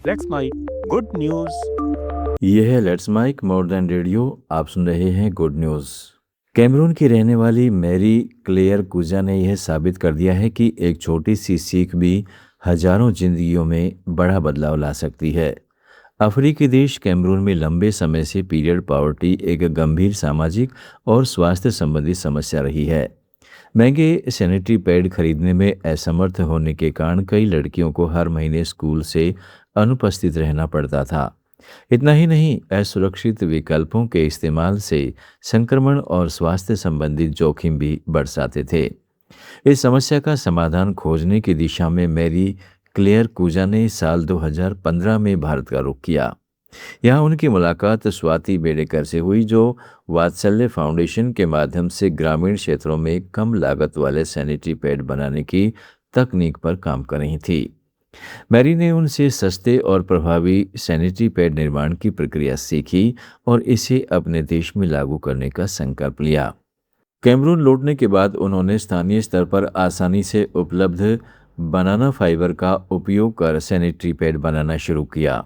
Let's my good news. ये है let's mike more than radio. आप सुन रहे हैं गुड न्यूज़। कैमरून की रहने वाली मैरी क्लेयर कुजा ने यह साबित कर दिया है कि एक छोटी सी सीख भी हजारों जिंदगियों में बड़ा बदलाव ला सकती है। अफ्रीकी देश कैमरून में लंबे समय से पीरियड पॉवर्टी एक गंभीर सामाजिक और स्वास्थ्य संबंधी समस्या रही है। महंगे सैनिटरी पैड खरीदने में असमर्थ होने के कारण कई लड़कियों को हर महीने स्कूल से अनुपस्थित रहना पड़ता था। इतना ही नहीं, असुरक्षित विकल्पों के इस्तेमाल से संक्रमण और स्वास्थ्य संबंधित जोखिम भी बढ़ जाते थे। इस समस्या का समाधान खोजने की दिशा में मैरी क्लेयर कूजा ने साल 2015 में भारत का रुख किया। यहाँ उनकी मुलाकात स्वाति बेडेकर से हुई, जो वात्सल्य फाउंडेशन के माध्यम से ग्रामीण क्षेत्रों में कम लागत वाले सैनिटरी पैड बनाने की तकनीक पर काम कर रही थी। मैरी ने उनसे सस्ते और प्रभावी सैनिटरी पैड निर्माण की प्रक्रिया सीखी और इसे अपने देश में लागू करने का संकल्प लिया। कैमरून लौटने के बाद उन्होंने स्थानीय स्तर पर आसानी से उपलब्ध बनाना फाइबर का उपयोग कर सैनिटरी पैड बनाना शुरू किया।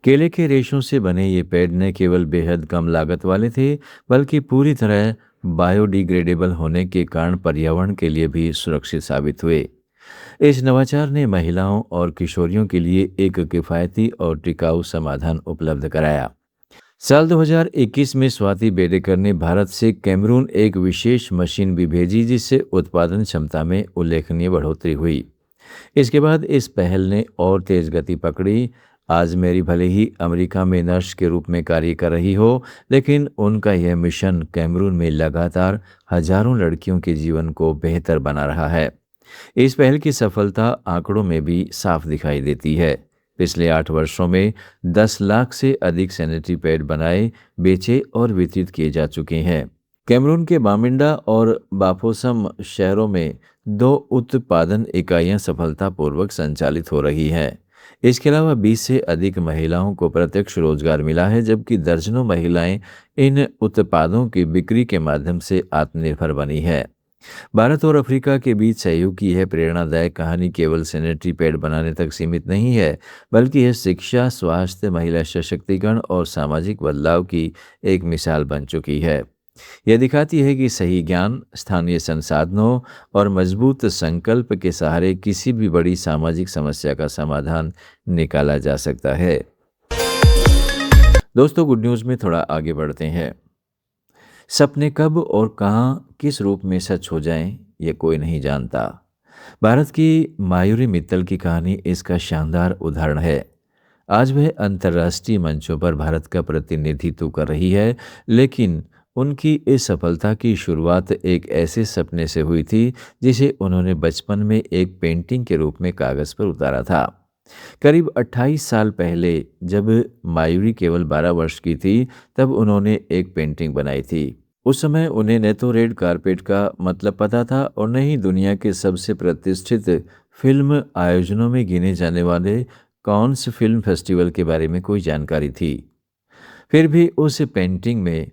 केले के रेशों से बने ये पैड न केवल बेहद कम लागत वाले थे, बल्कि पूरी तरह बायोडिग्रेडेबल होने के कारण पर्यावरण के लिए भी सुरक्षित साबित हुए। इस नवाचार ने महिलाओं और किशोरियों के लिए एक किफ़ायती और टिकाऊ समाधान उपलब्ध कराया। साल 2021 में स्वाति बेडेकर ने भारत से कैमरून एक विशेष मशीन भी भेजी, जिससे उत्पादन क्षमता में उल्लेखनीय बढ़ोतरी हुई। इसके बाद इस पहल ने और तेज गति पकड़ी। आज मेरी भले ही अमेरिका में नर्स के रूप में कार्य कर रही हो, लेकिन उनका यह मिशन कैमरून में लगातार हजारों लड़कियों के जीवन को बेहतर बना रहा है। इस पहल की सफलता आंकड़ों में भी साफ दिखाई देती है। पिछले 8 वर्षों में 10 लाख से अधिक सैनिटरी पैड बनाए, बेचे और वितरित किए जा चुके हैं। कैमरून के बामिंडा और बाफोसम शहरों में 2 उत्पादन इकाइयां सफलतापूर्वक संचालित हो रही हैं। इसके अलावा 20 से अधिक महिलाओं को प्रत्यक्ष रोजगार मिला है, जबकि दर्जनों महिलाएं इन उत्पादों की बिक्री के माध्यम से आत्मनिर्भर बनी है। भारत और अफ्रीका के बीच सहयोग की यह प्रेरणादायक कहानी केवल सैनिटरी पैड बनाने तक सीमित नहीं है, बल्कि यह शिक्षा, स्वास्थ्य, महिला सशक्तिकरण और सामाजिक बदलाव की एक मिसाल बन चुकी है। यह दिखाती है कि सही ज्ञान, स्थानीय संसाधनों और मजबूत संकल्प के सहारे किसी भी बड़ी सामाजिक समस्या का समाधान निकाला जा सकता है। दोस्तों, गुड न्यूज़ में थोड़ा आगे बढ़ते हैं। सपने कब और कहाँ किस रूप में सच हो जाएं, ये कोई नहीं जानता। भारत की मायूरी मित्तल की कहानी इसका शानदार उदाहरण है। आज वह अंतर्राष्ट्रीय मंचों पर भारत का प्रतिनिधित्व कर रही है, लेकिन उनकी इस सफलता की शुरुआत एक ऐसे सपने से हुई थी जिसे उन्होंने बचपन में एक पेंटिंग के रूप में कागज़ पर उतारा था। करीब 28 साल पहले, जब मायूरी केवल 12 वर्ष की थी, तब उन्होंने एक पेंटिंग बनाई थी। उस समय उन्हें न तो रेड कारपेट का मतलब पता था और न ही दुनिया के सबसे प्रतिष्ठित फिल्म आयोजनों में गिने जाने वाले कांस फिल्म फेस्टिवल के बारे में कोई जानकारी थी। फिर भी उस पेंटिंग में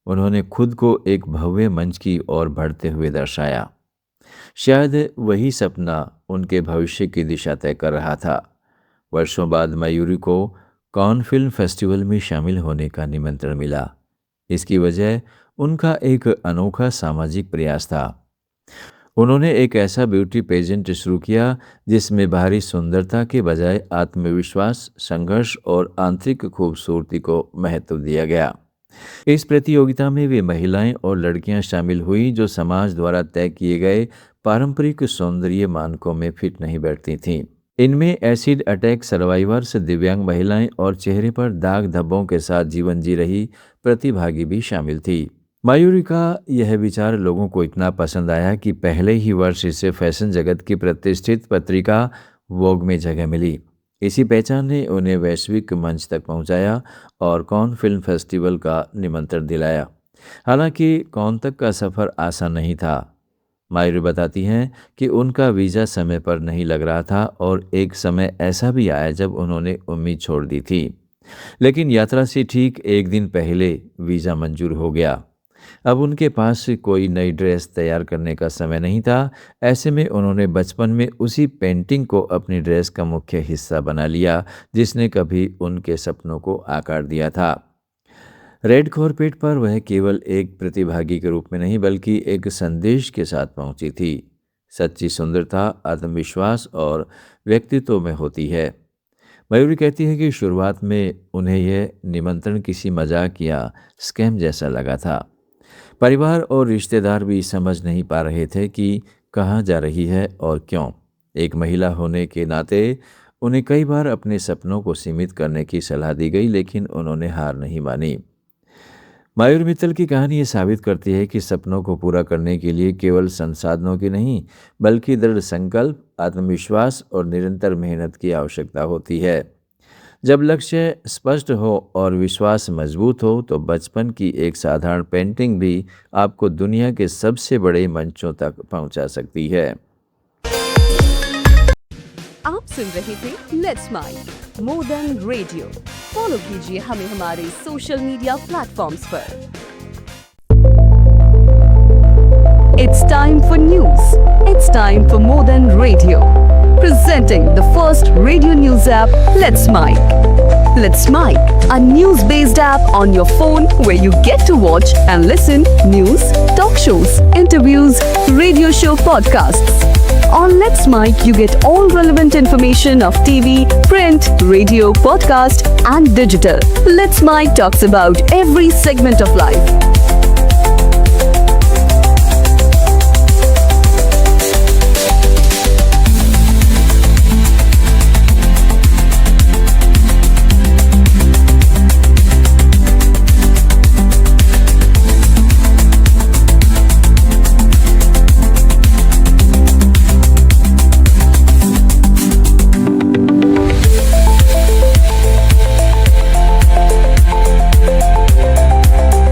उन्होंने खुद को एक भव्य मंच की ओर बढ़ते हुए दर्शाया। शायद वही सपना उनके भविष्य की दिशा तय कर रहा था। वर्षों बाद मयूरी को कान फिल्म फेस्टिवल में शामिल होने का निमंत्रण मिला। इसकी वजह उनका एक अनोखा सामाजिक प्रयास था। उन्होंने एक ऐसा ब्यूटी पेजेंट शुरू किया जिसमें बाहरी सुंदरता के बजाय आत्मविश्वास, संघर्ष और आंतरिक खूबसूरती को महत्व दिया गया। इस प्रतियोगिता में वे महिलाएं और लड़कियां शामिल हुई जो समाज द्वारा तय किए गए पारंपरिक सौंदर्य मानकों में फिट नहीं बैठती थीं। इनमें एसिड अटैक सर्वाइवर्स, दिव्यांग महिलाएं और चेहरे पर दाग धब्बों के साथ जीवन जी रही प्रतिभागी भी शामिल थी। मायूरी का यह विचार लोगों को इतना पसंद आया कि पहले ही वर्ष इसे फैशन जगत की प्रतिष्ठित पत्रिका वोग में जगह मिली। इसी पहचान ने उन्हें वैश्विक मंच तक पहुंचाया और कॉन फिल्म फेस्टिवल का निमंत्रण दिलाया। हालांकि कॉन तक का सफ़र आसान नहीं था। मायूरी बताती हैं कि उनका वीज़ा समय पर नहीं लग रहा था और एक समय ऐसा भी आया जब उन्होंने उम्मीद छोड़ दी थी। लेकिन यात्रा से ठीक एक दिन पहले वीज़ा मंजूर हो गया। अब उनके पास कोई नई ड्रेस तैयार करने का समय नहीं था। ऐसे में उन्होंने बचपन में उसी पेंटिंग को अपनी ड्रेस का मुख्य हिस्सा बना लिया, जिसने कभी उनके सपनों को आकार दिया था। रेड कार्पेट पर वह केवल एक प्रतिभागी के रूप में नहीं, बल्कि एक संदेश के साथ पहुंची थी। सच्ची सुंदरता आत्मविश्वास और व्यक्तित्व में होती है। मयूरी कहती है कि शुरुआत में उन्हें यह निमंत्रण किसी मजाक या स्कैम जैसा लगा था। परिवार और रिश्तेदार भी समझ नहीं पा रहे थे कि कहाँ जा रही है और क्यों। एक महिला होने के नाते उन्हें कई बार अपने सपनों को सीमित करने की सलाह दी गई, लेकिन उन्होंने हार नहीं मानी। मयूर मित्तल की कहानी ये साबित करती है कि सपनों को पूरा करने के लिए केवल संसाधनों की नहीं, बल्कि दृढ़ संकल्प, आत्मविश्वास और निरंतर मेहनत की आवश्यकता होती है। जब लक्ष्य स्पष्ट हो और विश्वास मजबूत हो, तो बचपन की एक साधारण पेंटिंग भी आपको दुनिया के सबसे बड़े मंचों तक पहुंचा सकती है। आप सुन रहे थे let's smile more than radio. Follow कीजिए हमें हमारे सोशल मीडिया प्लेटफॉर्म्स पर। It's time for news. It's time for more than radio. Presenting the first radio news app, Let's Mic. Let's Mic, a news-based app on your phone where you get to watch and listen news, talk shows, interviews, radio show podcasts. On Let's Mic, you get all relevant information of TV, print, radio, podcast, and digital. Let's Mic talks about every segment of life.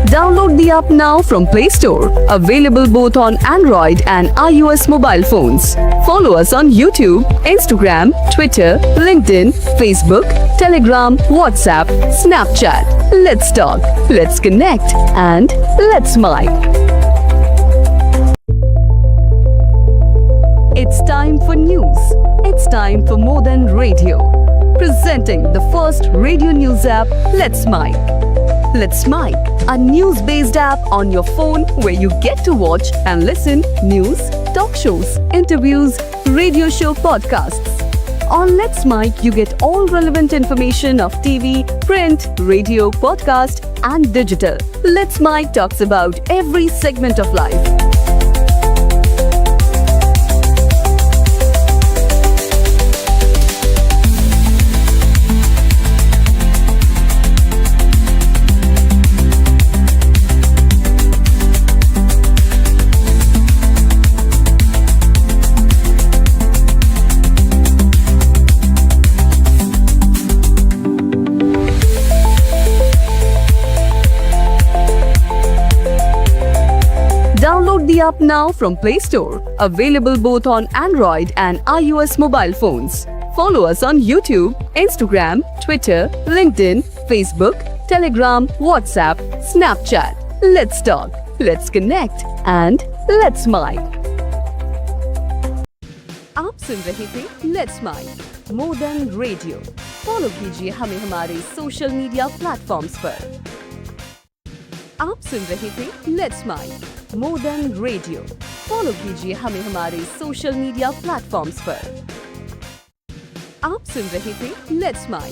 Download the app now from Play Store. Available both on Android and iOS mobile phones. Follow us on YouTube, Instagram, Twitter, LinkedIn, Facebook, Telegram, WhatsApp, Snapchat. Let's talk, let's connect, and let's mic. It's time for news. It's time for more than radio. Presenting the first radio news app, Let's Mic. Let's Mic, a news-based app on your phone where you get to watch and listen news, talk shows, interviews, radio show podcasts. On Let's Mic, you get all relevant information of TV, print, radio, podcast, and digital. Let's Mic talks about every segment of life. Download the app now from Play Store. Available both on Android and iOS mobile phones. Follow us on YouTube, Instagram, Twitter, LinkedIn, Facebook, Telegram, WhatsApp, Snapchat. Let's talk, let's connect, and let's mic. आप सुन रहे थे let's mike more than radio. Follow कीजिए हमें हमारे social media platforms पर। आप सुन रहे थे let's mike more than radio. Follow कीजिए हमें हमारे सोशल मीडिया प्लेटफॉर्म्स पर। आप सुन रहे थे लेट्स माइक।